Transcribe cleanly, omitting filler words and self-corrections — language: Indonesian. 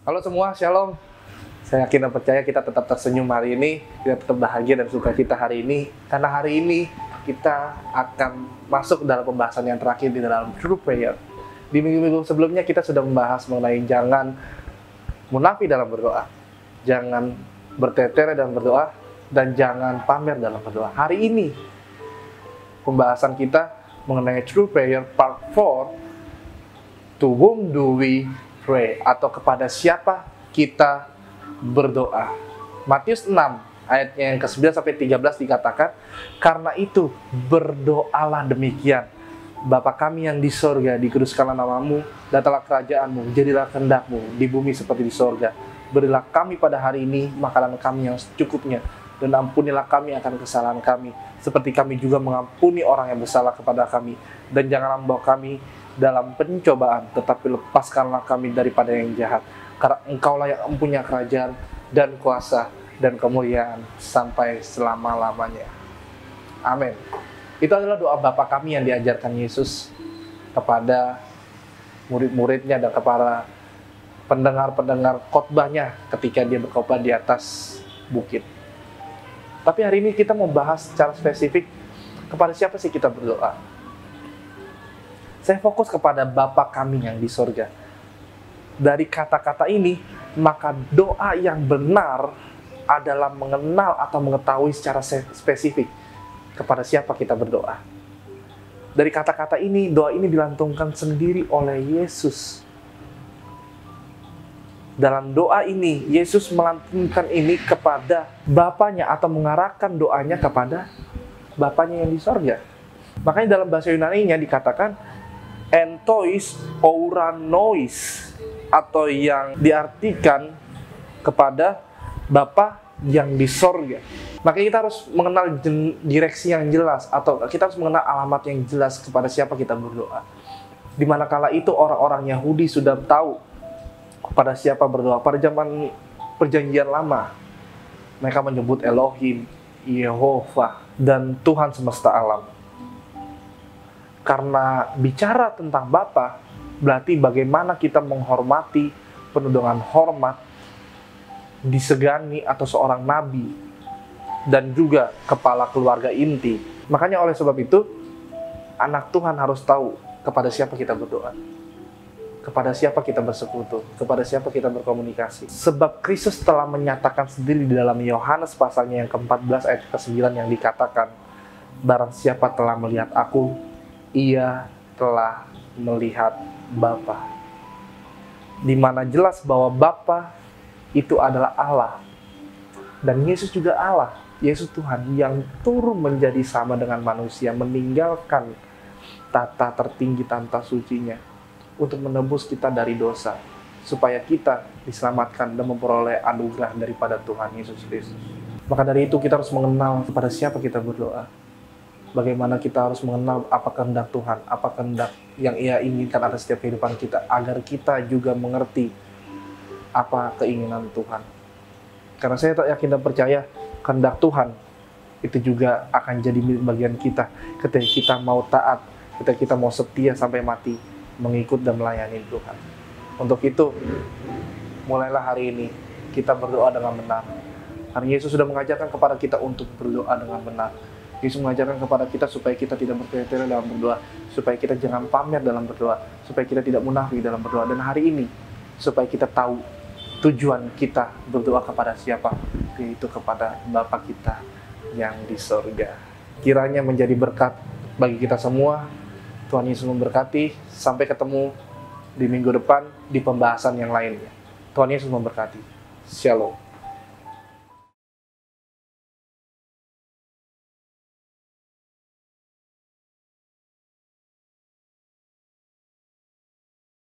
Halo semua, Shalom. Saya yakin dan percaya kita tetap tersenyum hari ini, kita tetap bahagia dan suka kita hari ini. Karena hari ini kita akan masuk dalam pembahasan yang terakhir di dalam True Prayer. Di minggu-minggu sebelumnya kita sudah membahas mengenai jangan munafik dalam berdoa, jangan bertetere dalam berdoa, dan jangan pamer dalam berdoa. Hari ini pembahasan kita mengenai True Prayer Part 4, To whom do we pray? Atau kepada siapa kita berdoa. Matius 6 ayatnya yang ke-9 sampai 13 dikatakan, karena itu berdoalah demikian. Bapa kami yang di sorga, dikuduskanlah namamu, datanglah kerajaanmu, jadilah kehendakmu di bumi seperti di sorga. Berilah kami pada hari ini makanan kami yang secukupnya, dan ampunilah kami akan kesalahan kami, seperti kami juga mengampuni orang yang bersalah kepada kami. Dan janganlah membawa kami dalam pencobaan, tetapi lepaskanlah kami daripada yang jahat. Karena Engkaulah yang mempunyai kerajaan dan kuasa dan kemuliaan sampai selama-lamanya. Amin. Itu adalah doa Bapa kami yang diajarkan Yesus kepada murid-muridnya dan kepada pendengar-pendengar khotbahnya ketika dia berkhotbah di atas bukit. Tapi hari ini kita mau bahas secara spesifik kepada siapa sih kita berdoa. Saya fokus kepada Bapa kami yang di sorga. Dari kata-kata ini, maka doa yang benar adalah mengenal atau mengetahui secara spesifik kepada siapa kita berdoa. Dari kata-kata ini, doa ini dilantungkan sendiri oleh Yesus. Dalam doa ini, Yesus melantunkan ini kepada Bapanya atau mengarahkan doanya kepada Bapanya yang di sorga. Makanya dalam bahasa Yunani-nya dikatakan entois ouranois, atau yang diartikan kepada Bapa yang di sorga. Makanya kita harus mengenal direksi yang jelas, atau kita harus mengenal alamat yang jelas kepada siapa kita berdoa. Di manakala itu orang-orang Yahudi sudah tahu kepada siapa berdoa. Pada zaman perjanjian lama, mereka menyebut Elohim, Yehovah, dan Tuhan semesta alam. Karena bicara tentang Bapa, berarti bagaimana kita menghormati, penuh dengan hormat, disegani atau seorang nabi, dan juga kepala keluarga inti. Makanya oleh sebab itu, anak Tuhan harus tahu kepada siapa kita berdoa, kepada siapa kita bersekutu, kepada siapa kita berkomunikasi. Sebab Kristus telah menyatakan sendiri di dalam Yohanes pasalnya yang ke-14 ayat ke-9 yang dikatakan, barang siapa telah melihat aku, ia telah melihat Bapa. Di mana jelas bahwa Bapa itu adalah Allah. Dan Yesus juga Allah. Yesus Tuhan yang turun menjadi sama dengan manusia, meninggalkan tata tertinggi tata sucinya untuk menebus kita dari dosa, supaya kita diselamatkan dan memperoleh anugerah daripada Tuhan Yesus Kristus. Maka dari itu kita harus mengenal kepada siapa kita berdoa. Bagaimana kita harus mengenal apa kehendak Tuhan, apa kehendak yang Ia inginkan atas setiap kehidupan kita, agar kita juga mengerti apa keinginan Tuhan. Karena saya tak yakin dan percaya kehendak Tuhan itu juga akan jadi milik bagian kita ketika kita mau taat, ketika kita mau setia sampai mati, mengikut dan melayani Tuhan. Untuk itu, mulailah hari ini kita berdoa dengan benar. Karena Yesus sudah mengajarkan kepada kita untuk berdoa dengan benar. Yesus mengajarkan kepada kita supaya kita tidak bertele-tele dalam berdoa, supaya kita jangan pamer dalam berdoa, supaya kita tidak munafik dalam berdoa. Dan hari ini, supaya kita tahu tujuan kita berdoa kepada siapa, yaitu kepada Bapa kita yang di sorga. Kiranya menjadi berkat bagi kita semua. Tuhan Yesus memberkati. Sampai ketemu di minggu depan di pembahasan yang lainnya. Tuhan Yesus memberkati. Shalom.